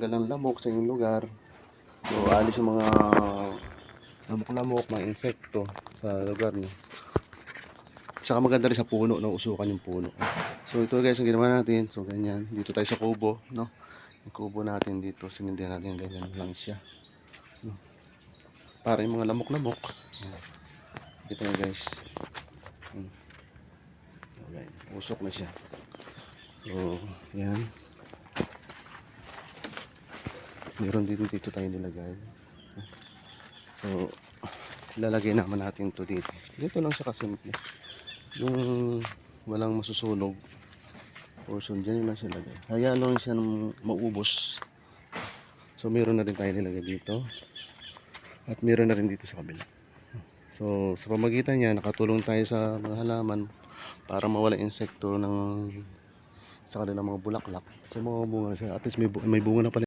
Galang lamok sa inyong lugar. So, alis yung mga lamok-lamok, mga insekto sa lugar niyo. Tsaka maganda rin sa puno, no? Usukan yung puno. So, ito guys ang ginawa natin. So, ganyan. Dito tayo sa kubo, no? Yung kubo natin dito, sinindihan natin ganyan lang siya. No? Para yung mga lamok-lamok. Ito na guys. Okay. Usok na siya. So, yan. Meron dito tayo nilagay. So, lalagay naman natin to dito. Dito lang siya kasimple. Yung walang masusunog portion, dyan lang siya lagay. Hayaan lang siya ng maubos. So, meron na rin tayo nilagay dito. At meron na rin dito sa kabila. So, sa pamagitan niya, nakatulong tayo sa mga halaman para mawala insekto ng sa kanilang mga bulaklak. So, mga bunga siya. At least may bunga na pala.